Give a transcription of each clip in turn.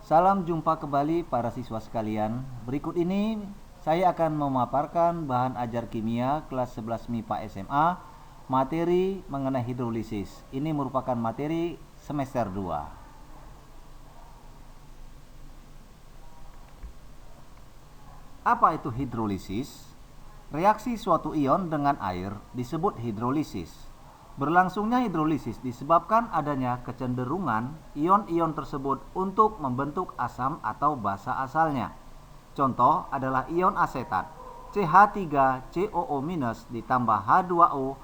Salam jumpa kembali para siswa sekalian. Berikut ini saya akan memaparkan bahan ajar kimia kelas 11 MIPA SMA materi mengenai hidrolisis. Ini merupakan materi semester 2. Apa itu hidrolisis? Reaksi suatu ion dengan air disebut hidrolisis. Berlangsungnya hidrolisis disebabkan adanya kecenderungan ion-ion tersebut untuk membentuk asam atau basa asalnya. Contoh adalah ion asetat, CH3COO- ditambah H2O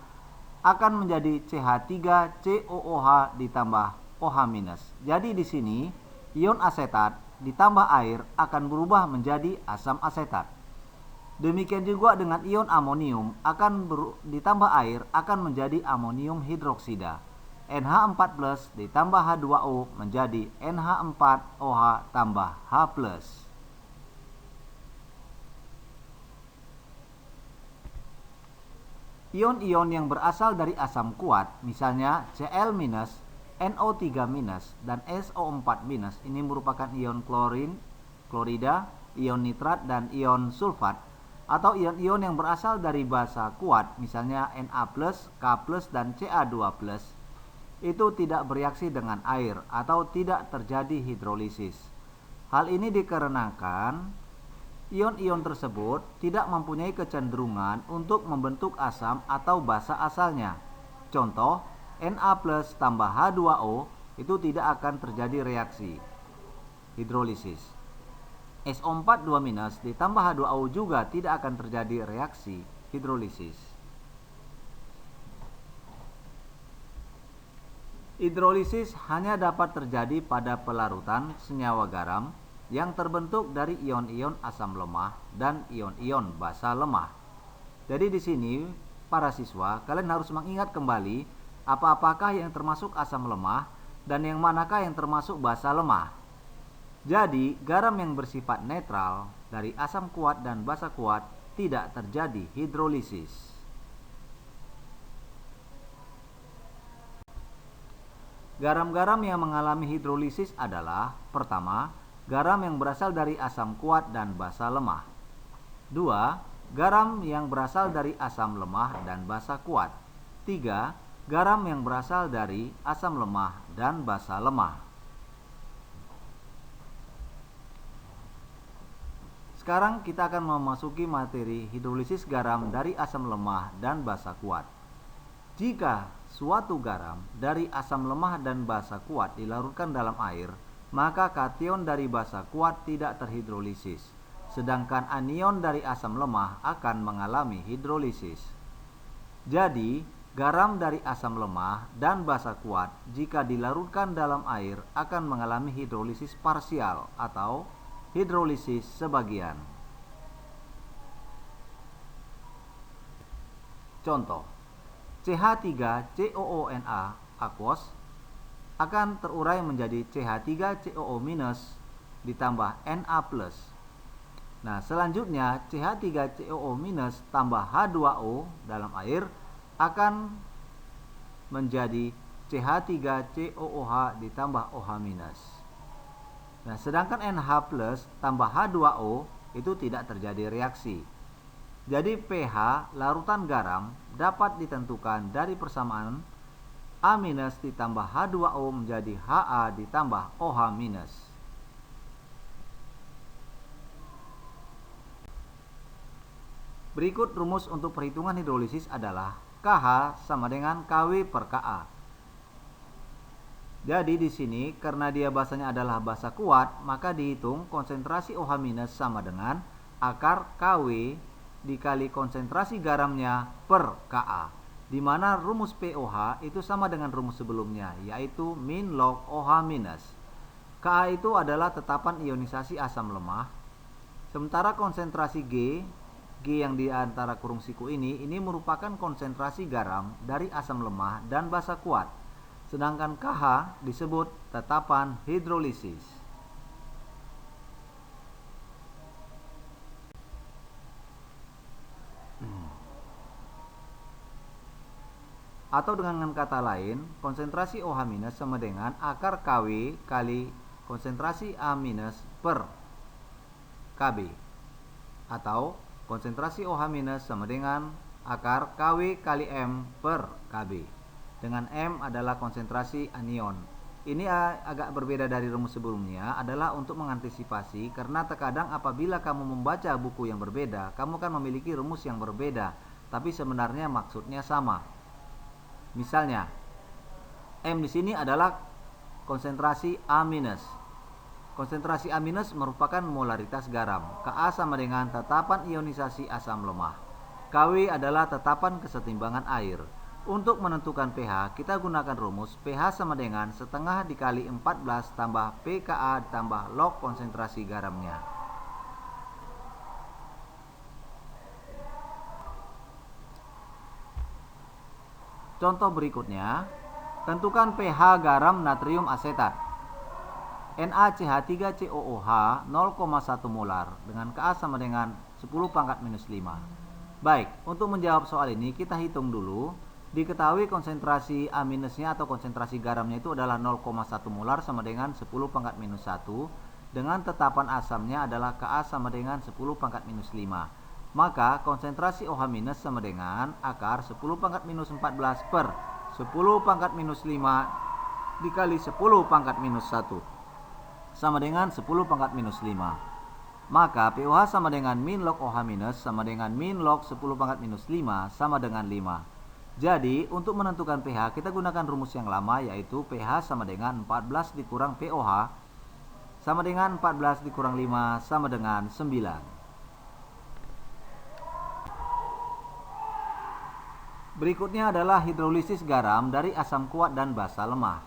akan menjadi CH3COOH ditambah OH-. Jadi di sini ion asetat ditambah air akan berubah menjadi asam asetat. Demikian juga dengan ion amonium ditambah air akan menjadi amonium hidroksida. NH4+ ditambah H2O menjadi NH4OH tambah H+. Ion-ion yang berasal dari asam kuat, misalnya Cl-, NO3-, dan SO4-, ini merupakan ion klorin, klorida, ion nitrat, dan ion sulfat, atau ion-ion yang berasal dari basa kuat, misalnya Na+, K+, dan Ca2+, itu tidak bereaksi dengan air atau tidak terjadi hidrolisis. Hal ini dikarenakan ion-ion tersebut tidak mempunyai kecenderungan untuk membentuk asam atau basa asalnya. Contoh, Na+ tambah H2O itu tidak akan terjadi reaksi hidrolisis. SO4 2- ditambah H2O juga tidak akan terjadi reaksi hidrolisis. Hidrolisis hanya dapat terjadi pada pelarutan senyawa garam yang terbentuk dari ion-ion asam lemah dan ion-ion basa lemah. Jadi di sini para siswa, kalian harus mengingat kembali apakah yang termasuk asam lemah dan yang manakah yang termasuk basa lemah. Jadi, garam yang bersifat netral dari asam kuat dan basa kuat tidak terjadi hidrolisis. Garam-garam yang mengalami hidrolisis adalah: pertama, garam yang berasal dari asam kuat dan basa lemah. 2. Garam yang berasal dari asam lemah dan basa kuat. 3. Garam yang berasal dari asam lemah dan basa lemah. Sekarang kita akan memasuki materi hidrolisis garam dari asam lemah dan basa kuat. Jika suatu garam dari asam lemah dan basa kuat dilarutkan dalam air, maka kation dari basa kuat tidak terhidrolisis, sedangkan anion dari asam lemah akan mengalami hidrolisis. Jadi, garam dari asam lemah dan basa kuat jika dilarutkan dalam air akan mengalami hidrolisis parsial atau hidrolisis sebagian. Contoh, CH3COONA aquos akan terurai menjadi CH3COO- ditambah Na+. Nah, selanjutnya CH3COO- tambah H2O dalam air akan menjadi CH3COOH ditambah OH-. Nah, sedangkan NH+ tambah H2O itu tidak terjadi reaksi. Jadi pH larutan garam dapat ditentukan dari persamaan A- ditambah H2O menjadi Ha ditambah OH-. Berikut rumus untuk perhitungan hidrolisis adalah KH sama dengan KW per Ka. Jadi di sini karena dia basanya adalah basa kuat, maka dihitung konsentrasi OH- sama dengan akar KW dikali konsentrasi garamnya per Ka, di mana rumus POH itu sama dengan rumus sebelumnya, yaitu min log OH-. Ka itu adalah tetapan ionisasi asam lemah, sementara konsentrasi G yang di antara kurung siku ini merupakan konsentrasi garam dari asam lemah dan basa kuat. Sedangkan KH disebut tetapan hidrolisis. Atau dengan kata lain, konsentrasi OH- sama dengan akar KW kali konsentrasi A- per Kb, atau konsentrasi OH- sama dengan akar Kw kali M per Kb, dengan M adalah konsentrasi anion. Ini agak berbeda dari rumus sebelumnya, adalah untuk mengantisipasi, karena terkadang apabila kamu membaca buku yang berbeda, kamu kan memiliki rumus yang berbeda, tapi sebenarnya maksudnya sama. Misalnya, M di sini adalah konsentrasi A-. Konsentrasi A- merupakan molaritas garam. Ka sama dengan tetapan ionisasi asam lemah. Kw adalah tetapan kesetimbangan air. Untuk menentukan pH, kita gunakan rumus pH sama dengan setengah dikali 14 tambah pKa tambah log konsentrasi garamnya. Contoh berikutnya, tentukan pH garam natrium asetat. NaCH3COOH 0,1 molar dengan Ka sama dengan 10⁻⁵. Baik, untuk menjawab soal ini kita hitung dulu. Diketahui konsentrasi A-nya atau konsentrasi garamnya itu adalah 0,1 molar sama dengan 10⁻⁴, dengan tetapan asamnya adalah Ka sama dengan 10⁻⁵. Maka konsentrasi OH- sama dengan akar 10⁻⁴ per 10⁻⁵ dikali 10⁻⁻⁴. Sama dengan 10⁻⁵. Maka pOH sama dengan min log OH- sama dengan min log 10⁻⁵ sama dengan 5. Jadi untuk menentukan pH kita gunakan rumus yang lama, yaitu pH sama dengan 14 dikurang pOH sama dengan 14 dikurang 5 sama dengan 9. Berikutnya adalah hidrolisis garam dari asam kuat dan basa lemah.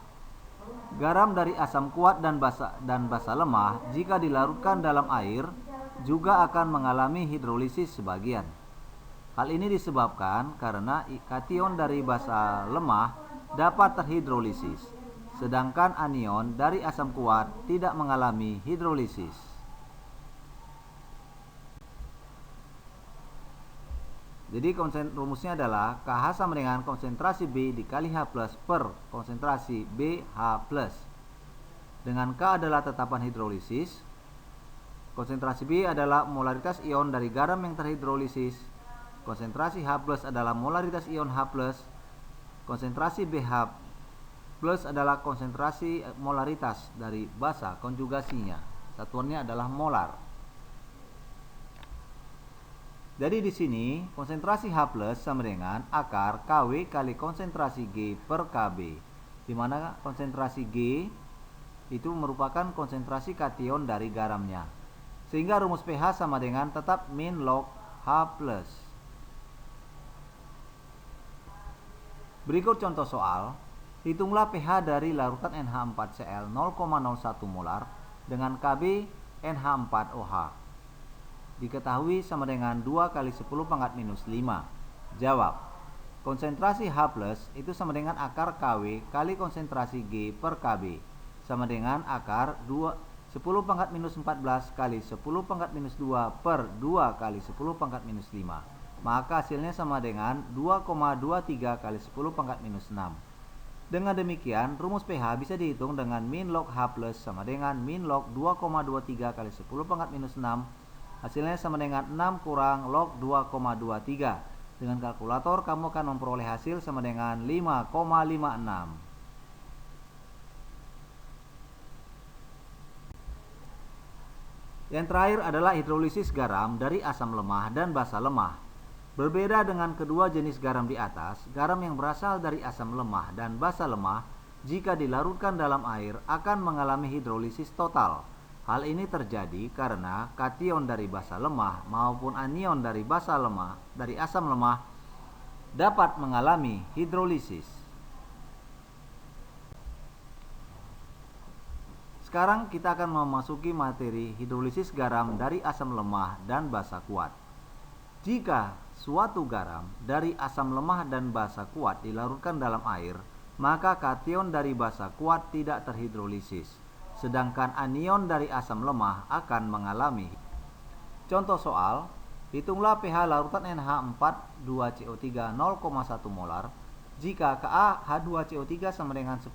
Garam dari asam kuat dan basa lemah jika dilarutkan dalam air juga akan mengalami hidrolisis sebagian. Hal ini disebabkan karena kation dari basa lemah dapat terhidrolisis, sedangkan anion dari asam kuat tidak mengalami hidrolisis. Jadi rumusnya adalah KH sama dengan konsentrasi B dikali H plus per konsentrasi BH plus. Dengan K adalah tetapan hidrolisis, konsentrasi B adalah molaritas ion dari garam yang terhidrolisis, konsentrasi H plus adalah molaritas ion H plus, konsentrasi BH plus adalah konsentrasi molaritas dari basa konjugasinya. Satuannya adalah molar. Jadi di sini konsentrasi H plus sama dengan akar Kw kali konsentrasi G per Kb, di mana konsentrasi G itu merupakan konsentrasi kation dari garamnya. Sehingga rumus pH sama dengan tetap min log H plus. Berikut contoh soal. Hitunglah pH dari larutan NH4Cl 0,01 molar dengan Kb NH4OH. Diketahui sama dengan 2 kali 10⁻⁵. Jawab. Konsentrasi H plus itu sama dengan akar Kw kali konsentrasi G per Kb, sama dengan akar 10⁻⁴ kali 10⁻⁴ per 2 kali 10⁻⁵. Maka hasilnya sama dengan 2,23 kali 10⁻⁶. Dengan demikian, rumus pH bisa dihitung dengan min log H plus sama dengan min log 2,23 kali 10⁻⁶. Hasilnya sama dengan 6 kurang log 2,23. Dengan kalkulator kamu akan memperoleh hasil sama dengan 5,56. Yang terakhir adalah hidrolisis garam dari asam lemah dan basa lemah. Berbeda dengan kedua jenis garam di atas, garam yang berasal dari asam lemah dan basa lemah jika dilarutkan dalam air akan mengalami hidrolisis total. Hal ini terjadi karena kation dari basa lemah maupun anion dari asam lemah dapat mengalami hidrolisis. Sekarang kita akan memasuki materi hidrolisis garam dari asam lemah dan basa kuat. Jika suatu garam dari asam lemah dan basa kuat dilarutkan dalam air, maka kation dari basa kuat tidak terhidrolisis, sedangkan anion dari asam lemah akan mengalami. Contoh soal, hitunglah pH larutan NH4,2CO3 0,1 molar jika Ka H2CO3 sama dengan 10⁻⁴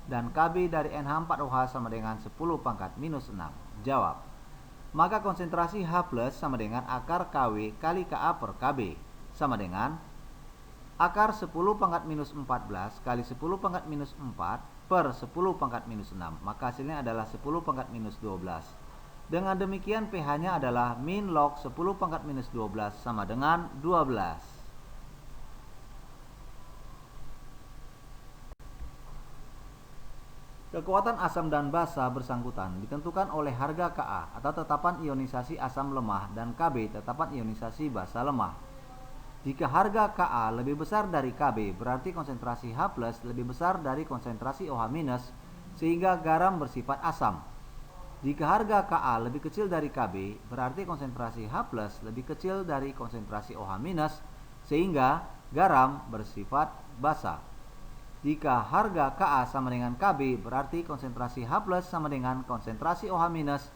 dan Kb dari NH4OH sama dengan 10 pangkat minus 6. Jawab. Maka konsentrasi H plus sama dengan akar Kw kali Ka per Kb sama dengan akar 10 pangkat minus 14 kali 10 pangkat minus 4 per 10 pangkat minus 6. Maka hasilnya adalah 10 pangkat minus 12. Dengan demikian pH-nya adalah min log 10 pangkat minus 12 sama dengan 12. Kekuatan asam dan basa bersangkutan ditentukan oleh harga Ka atau tetapan ionisasi asam lemah dan Kb tetapan ionisasi basa lemah. Jika harga Ka lebih besar dari Kb, berarti konsentrasi H plus lebih besar dari konsentrasi OH minus sehingga garam bersifat asam. Jika harga Ka lebih kecil dari Kb, berarti konsentrasi H plus lebih kecil dari konsentrasi OH minus sehingga garam bersifat basa. Jika harga Ka sama dengan Kb, berarti konsentrasi H plus sama dengan konsentrasi OH minus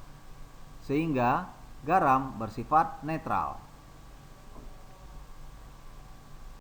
sehingga garam bersifat netral.